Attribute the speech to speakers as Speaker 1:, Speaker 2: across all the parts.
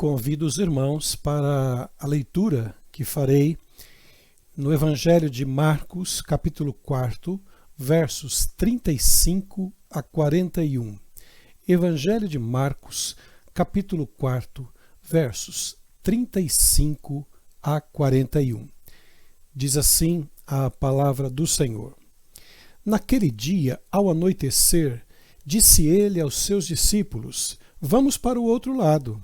Speaker 1: Convido os irmãos para a leitura que farei no Evangelho de Marcos, capítulo 4, versos 35 a 41. Evangelho de Marcos, capítulo 4, versos 35 a 41. Diz assim a palavra do Senhor. Naquele dia, ao anoitecer, disse ele aos seus discípulos: Vamos para o outro lado.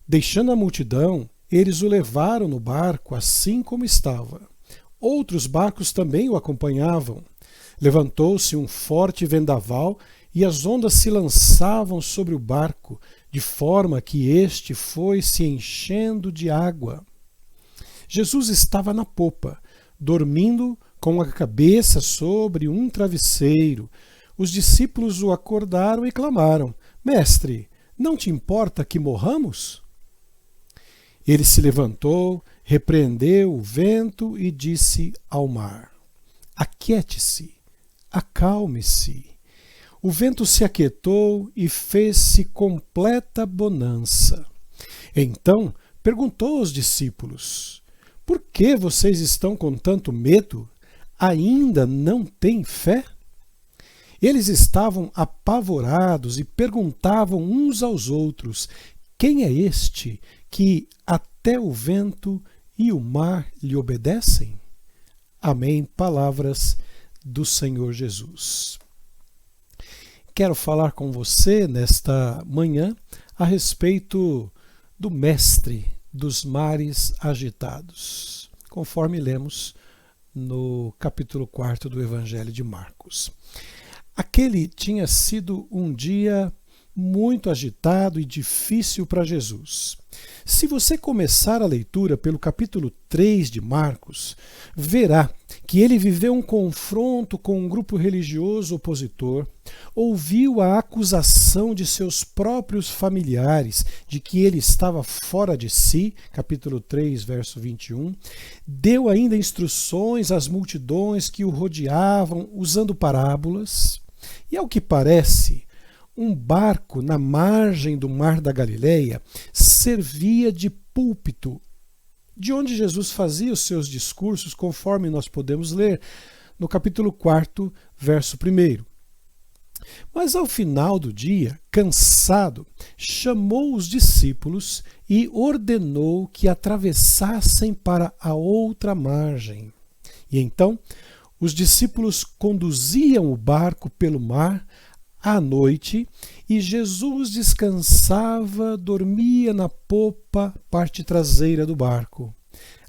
Speaker 1: Deixando a multidão, eles o levaram no barco assim como estava. Outros barcos também o acompanhavam. Levantou-se um forte vendaval e as ondas se lançavam sobre o barco, de forma que este foi se enchendo de água. Jesus estava na popa, dormindo com a cabeça sobre um travesseiro. Os discípulos o acordaram e clamaram: Mestre, não te importa que morramos? Ele se levantou, repreendeu o vento e disse ao mar: Aquiete-se, acalme-se. O vento se aquietou e fez-se completa bonança. Então perguntou aos discípulos: Por que vocês estão com tanto medo? Ainda não têm fé? Eles estavam apavorados e perguntavam uns aos outros: Quem é este que até o vento e o mar lhe obedecem? Amém. Palavras do Senhor Jesus. Quero falar com você nesta manhã a respeito do mestre dos mares agitados, conforme lemos no capítulo 4 do Evangelho de Marcos. Aquele tinha sido um dia muito agitado e difícil para Jesus. Se você começar a leitura pelo capítulo 3 de Marcos, verá que ele viveu um confronto com um grupo religioso opositor, ouviu a acusação de seus próprios familiares de que ele estava fora de si, capítulo 3, verso 21, deu ainda instruções às multidões que o rodeavam usando parábolas, e ao que parece, um barco na margem do Mar da Galileia servia de púlpito, de onde Jesus fazia os seus discursos, conforme nós podemos ler no capítulo 4, verso 1. Mas ao final do dia, cansado, chamou os discípulos e ordenou que atravessassem para a outra margem. E então, os discípulos conduziam o barco pelo mar à noite, e Jesus descansava, dormia na popa, parte traseira do barco.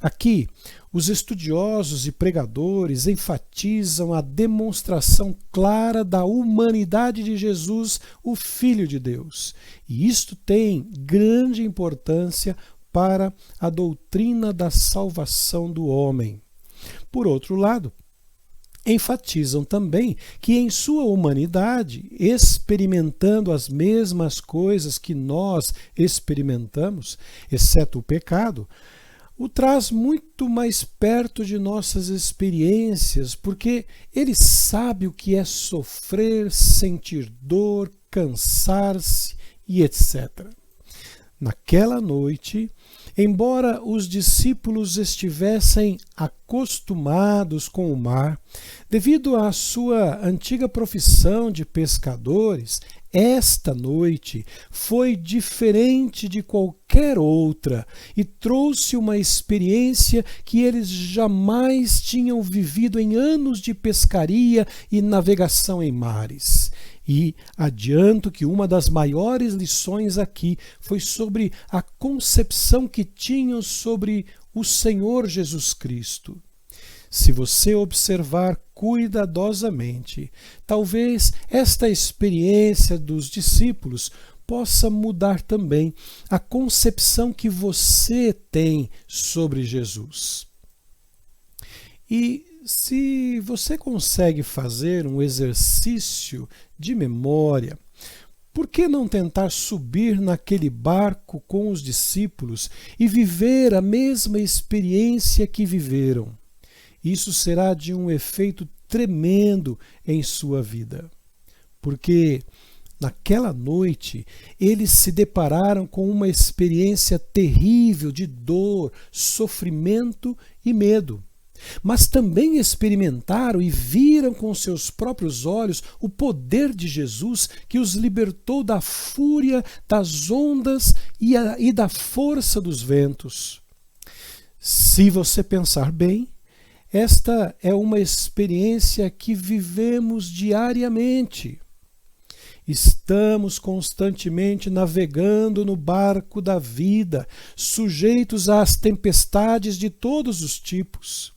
Speaker 1: Aqui, os estudiosos e pregadores enfatizam a demonstração clara da humanidade de Jesus, o Filho de Deus. E isto tem grande importância para a doutrina da salvação do homem. Por outro lado, enfatizam também que em sua humanidade, experimentando as mesmas coisas que nós experimentamos, exceto o pecado, o traz muito mais perto de nossas experiências, porque ele sabe o que é sofrer, sentir dor, cansar-se e etc. Naquela noite, embora os discípulos estivessem acostumados com o mar, devido à sua antiga profissão de pescadores, esta noite foi diferente de qualquer outra e trouxe uma experiência que eles jamais tinham vivido em anos de pescaria e navegação em mares. E adianto que uma das maiores lições aqui foi sobre a concepção que tinham sobre o Senhor Jesus Cristo. Se você observar cuidadosamente, talvez esta experiência dos discípulos possa mudar também a concepção que você tem sobre Jesus. E se você consegue fazer um exercício de memória, por que não tentar subir naquele barco com os discípulos e viver a mesma experiência que viveram? Isso será de um efeito tremendo em sua vida, porque naquela noite, eles se depararam com uma experiência terrível de dor, sofrimento e medo. Mas também experimentaram e viram com seus próprios olhos o poder de Jesus que os libertou da fúria das ondas e da força dos ventos. Se você pensar bem, esta é uma experiência que vivemos diariamente. Estamos constantemente navegando no barco da vida, sujeitos às tempestades de todos os tipos.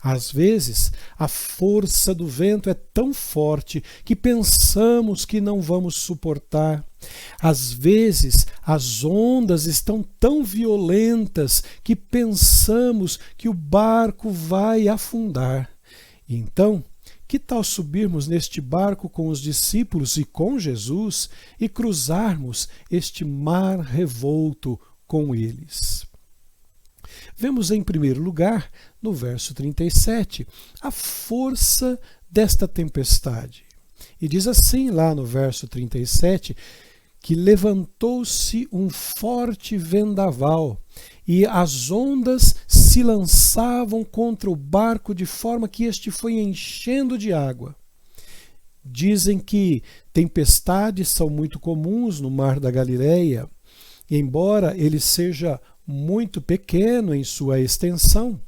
Speaker 1: Às vezes, a força do vento é tão forte que pensamos que não vamos suportar. Às vezes, as ondas estão tão violentas que pensamos que o barco vai afundar. Então, que tal subirmos neste barco com os discípulos e com Jesus e cruzarmos este mar revolto com eles? Vemos em primeiro lugar, no verso 37, a força desta tempestade. E diz assim lá no verso 37, que levantou-se um forte vendaval e as ondas se lançavam contra o barco de forma que este foi enchendo de água. Dizem que tempestades são muito comuns no mar da Galileia, e embora ele seja muito pequeno em sua extensão,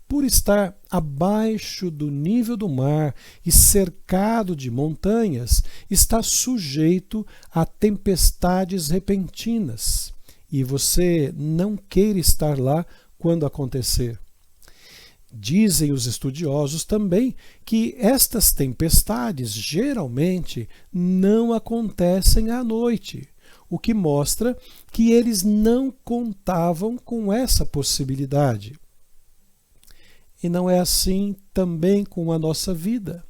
Speaker 1: por estar abaixo do nível do mar e cercado de montanhas, está sujeito a tempestades repentinas, e você não queira estar lá quando acontecer. Dizem os estudiosos também que estas tempestades geralmente não acontecem à noite, o que mostra que eles não contavam com essa possibilidade. E não é assim também com a nossa vida.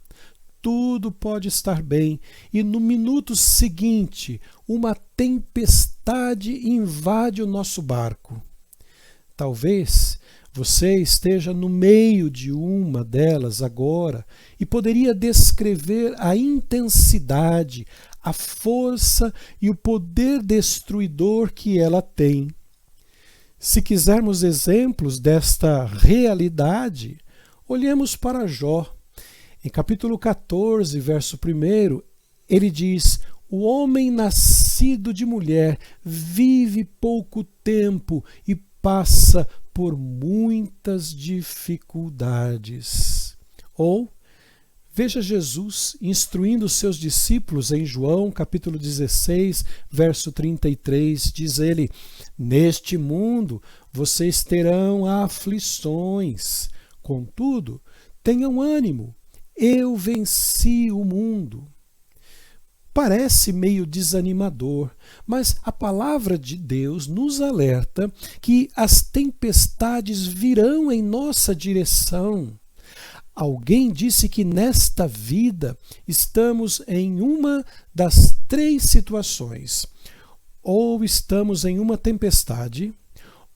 Speaker 1: Tudo pode estar bem e no minuto seguinte uma tempestade invade o nosso barco. Talvez você esteja no meio de uma delas agora e poderia descrever a intensidade, a força e o poder destruidor que ela tem. Se quisermos exemplos desta realidade, olhemos para Jó. Em capítulo 14, verso 1, ele diz: o homem nascido de mulher vive pouco tempo e passa por muitas dificuldades. Ou, veja Jesus instruindo seus discípulos em João, capítulo 16, verso 33, diz ele: neste mundo vocês terão aflições, contudo, tenham ânimo, eu venci o mundo. Parece meio desanimador, mas a palavra de Deus nos alerta que as tempestades virão em nossa direção. Alguém disse que nesta vida estamos em uma das três situações. Ou estamos em uma tempestade,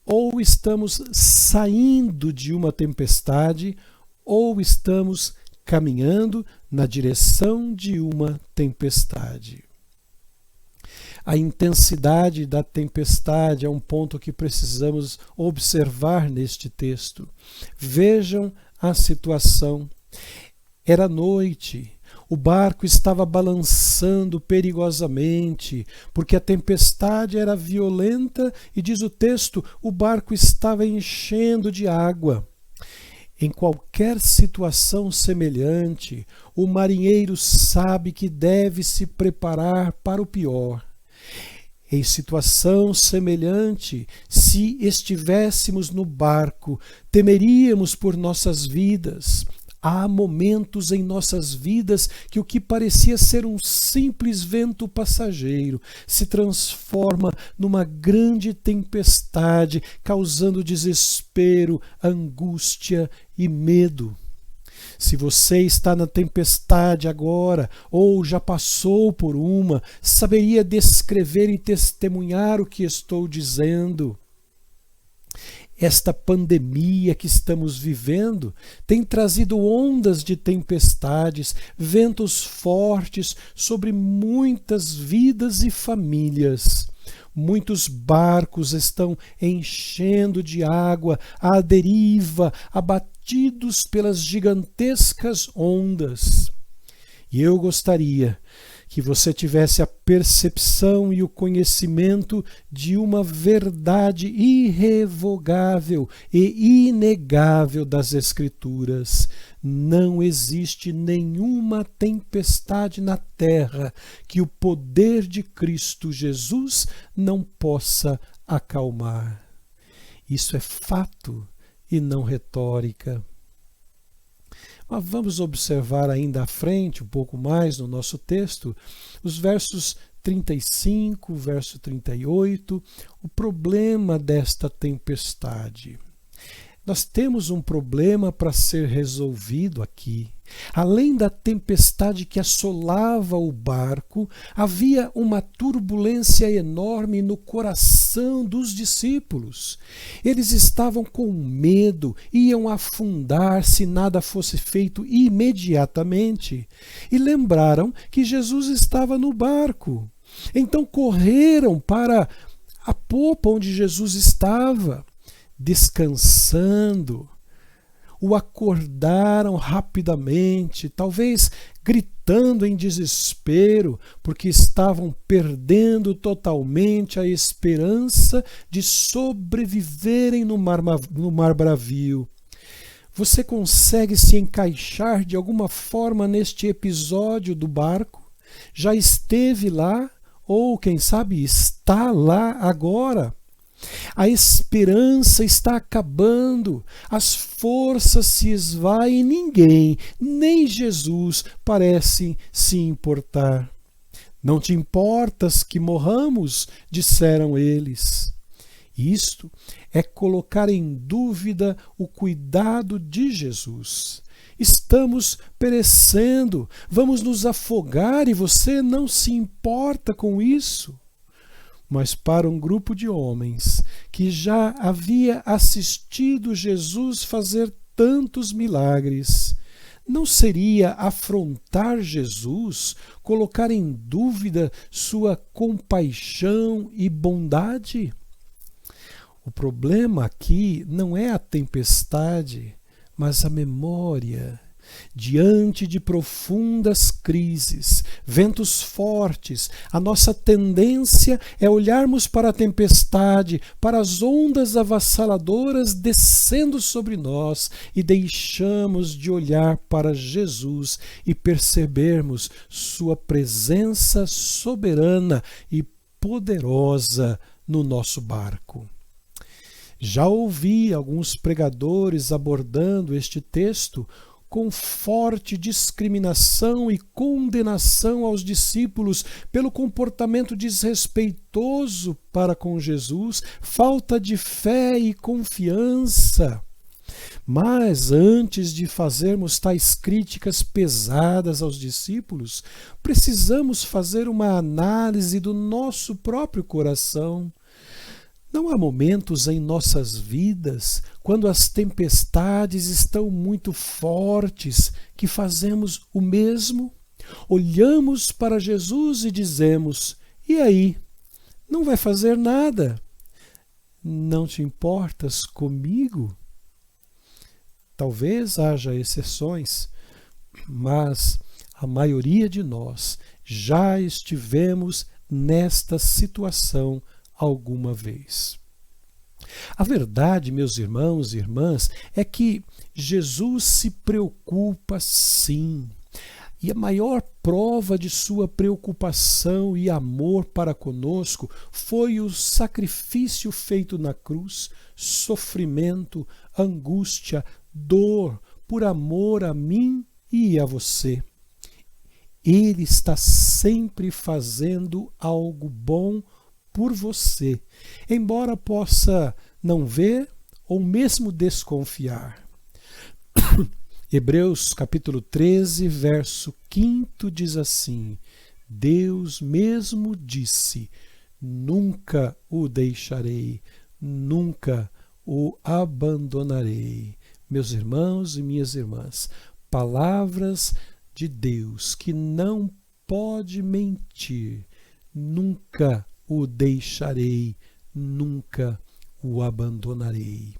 Speaker 1: ou estamos saindo de uma tempestade, ou estamos caminhando na direção de uma tempestade. A intensidade da tempestade é um ponto que precisamos observar neste texto. Vejam a situação. Era noite, o barco estava balançando perigosamente, porque a tempestade era violenta e, diz o texto, o barco estava enchendo de água. Em qualquer situação semelhante, o marinheiro sabe que deve se preparar para o pior. Em situação semelhante, se estivéssemos no barco, temeríamos por nossas vidas. Há momentos em nossas vidas que o que parecia ser um simples vento passageiro se transforma numa grande tempestade, causando desespero, angústia e medo. Se você está na tempestade agora, ou já passou por uma, saberia descrever e testemunhar o que estou dizendo. Esta pandemia que estamos vivendo tem trazido ondas de tempestades, ventos fortes sobre muitas vidas e famílias. Muitos barcos estão enchendo de água à deriva, abatidos pelas gigantescas ondas. E eu gostaria que você tivesse a percepção e o conhecimento de uma verdade irrevogável e inegável das Escrituras. Não existe nenhuma tempestade na terra que o poder de Cristo Jesus não possa acalmar. Isso é fato e não retórica. Mas vamos observar ainda à frente, um pouco mais no nosso texto, os versos 35, verso 38, o problema desta tempestade. Nós temos um problema para ser resolvido aqui. Além da tempestade que assolava o barco, havia uma turbulência enorme no coração dos discípulos. Eles estavam com medo, iam afundar se nada fosse feito imediatamente. E lembraram que Jesus estava no barco. Então correram para a popa onde Jesus estava, descansando. O acordaram rapidamente, talvez gritando em desespero, porque estavam perdendo totalmente a esperança de sobreviverem no mar bravio. Você consegue se encaixar de alguma forma neste episódio do barco? Já esteve lá? Ou, quem sabe, está lá agora? A esperança está acabando, as forças se esvaem e ninguém, nem Jesus, parece se importar. Não te importas que morramos, disseram eles. Isto é colocar em dúvida o cuidado de Jesus. Estamos perecendo, vamos nos afogar e você não se importa com isso? Mas para um grupo de homens que já havia assistido Jesus fazer tantos milagres, não seria afrontar Jesus, colocar em dúvida sua compaixão e bondade? O problema aqui não é a tempestade, mas a memória. Diante de profundas crises, ventos fortes, a nossa tendência é olharmos para a tempestade, para as ondas avassaladoras descendo sobre nós e deixamos de olhar para Jesus e percebermos sua presença soberana e poderosa no nosso barco. Já ouvi alguns pregadores abordando este texto com forte discriminação e condenação aos discípulos pelo comportamento desrespeitoso para com Jesus, falta de fé e confiança. Mas antes de fazermos tais críticas pesadas aos discípulos, precisamos fazer uma análise do nosso próprio coração. Não há momentos em nossas vidas, quando as tempestades estão muito fortes, que fazemos o mesmo? Olhamos para Jesus e dizemos: e aí? Não vai fazer nada? Não te importas comigo? Talvez haja exceções, mas a maioria de nós já estivemos nesta situação alguma vez. A verdade, meus irmãos e irmãs, é que Jesus se preocupa sim. E a maior prova de sua preocupação e amor para conosco foi o sacrifício feito na cruz, sofrimento, angústia, dor, por amor a mim e a você. Ele está sempre fazendo algo bom por você, embora possa não ver ou mesmo desconfiar. Hebreus capítulo 13, verso 5 diz assim: Deus mesmo disse: nunca o deixarei, nunca o abandonarei. Meus irmãos e minhas irmãs, palavras de Deus que não pode mentir. Nunca o deixarei, nunca o abandonarei.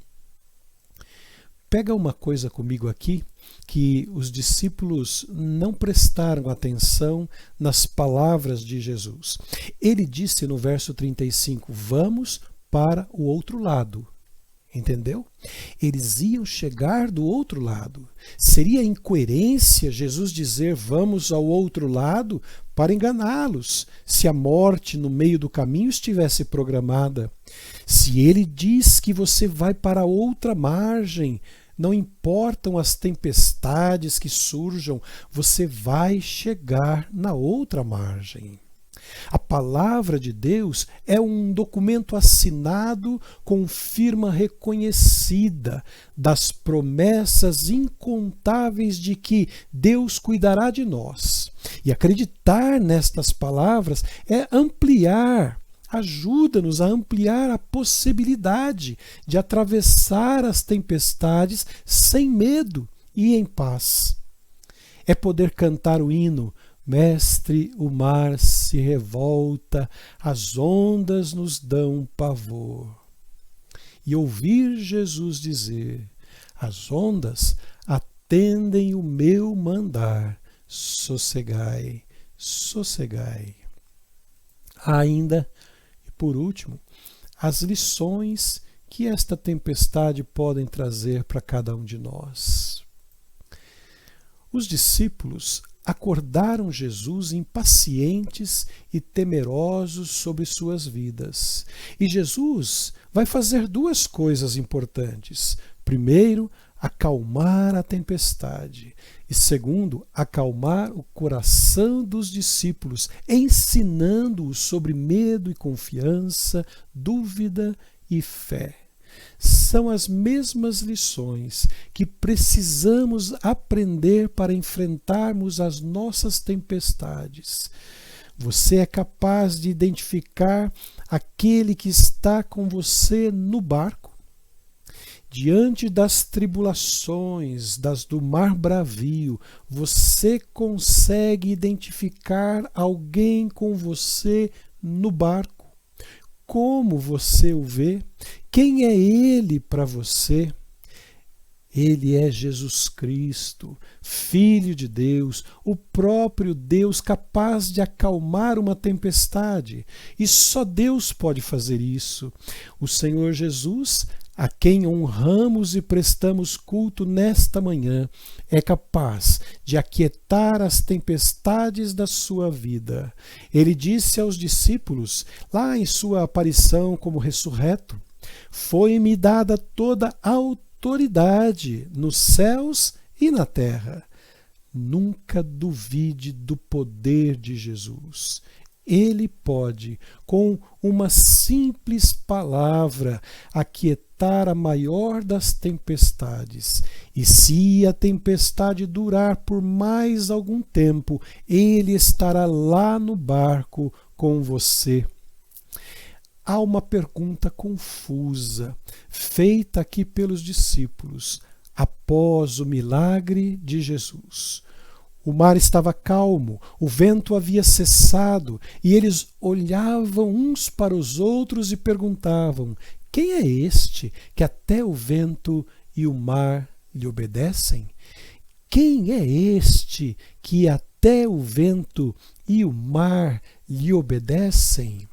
Speaker 1: Pega uma coisa comigo aqui, que os discípulos não prestaram atenção nas palavras de Jesus. Ele disse no verso 35, vamos para o outro lado. Entendeu? Eles iam chegar do outro lado. Seria incoerência Jesus dizer vamos ao outro lado para enganá-los, se a morte no meio do caminho estivesse programada. Se ele diz que você vai para outra margem, não importam as tempestades que surjam, você vai chegar na outra margem. A palavra de Deus é um documento assinado com firma reconhecida das promessas incontáveis de que Deus cuidará de nós. E acreditar nestas palavras é ajuda-nos a ampliar a possibilidade de atravessar as tempestades sem medo e em paz. É poder cantar o hino Mestre, o mar se revolta, as ondas nos dão pavor. E ouvir Jesus dizer, as ondas atendem o meu mandar, sossegai, sossegai. Ainda, e por último, as lições que esta tempestade podem trazer para cada um de nós. Os discípulos acordaram Jesus impacientes e temerosos sobre suas vidas. E Jesus vai fazer duas coisas importantes. Primeiro, acalmar a tempestade. E segundo, acalmar o coração dos discípulos, ensinando-os sobre medo e confiança, dúvida e fé. São as mesmas lições que precisamos aprender para enfrentarmos as nossas tempestades. Você é capaz de identificar aquele que está com você no barco? Diante das tribulações, do mar bravio, você consegue identificar alguém com você no barco? Como você o vê? Quem é ele para você? Ele é Jesus Cristo, Filho de Deus, o próprio Deus capaz de acalmar uma tempestade. E só Deus pode fazer isso. O Senhor Jesus, a quem honramos e prestamos culto nesta manhã, é capaz de aquietar as tempestades da sua vida. Ele disse aos discípulos, lá em sua aparição como ressurreto, foi-me dada toda a autoridade nos céus e na terra. Nunca duvide do poder de Jesus. Ele pode, com uma simples palavra, aquietar a maior das tempestades. E se a tempestade durar por mais algum tempo, ele estará lá no barco com você. Há uma pergunta confusa, feita aqui pelos discípulos, após o milagre de Jesus. O mar estava calmo, o vento havia cessado, e eles olhavam uns para os outros e perguntavam, quem é este que até o vento e o mar lhe obedecem? Quem é este que até o vento e o mar lhe obedecem?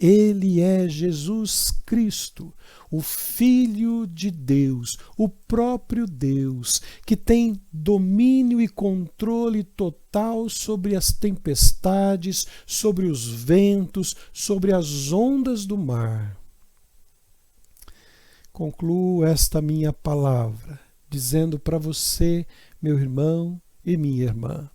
Speaker 1: Ele é Jesus Cristo, o Filho de Deus, o próprio Deus, que tem domínio e controle total sobre as tempestades, sobre os ventos, sobre as ondas do mar. Concluo esta minha palavra, dizendo para você, meu irmão e minha irmã,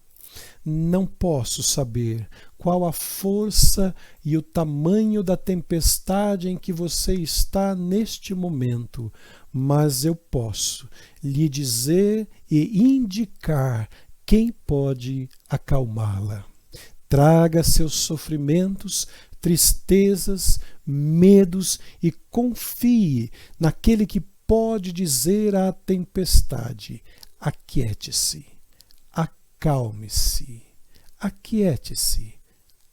Speaker 1: não posso saber qual a força e o tamanho da tempestade em que você está neste momento, mas eu posso lhe dizer e indicar quem pode acalmá-la. Traga seus sofrimentos, tristezas, medos e confie naquele que pode dizer à tempestade: aquiete-se, acalme-se, aquiete-se,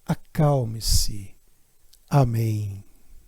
Speaker 1: acalme-se. Amém.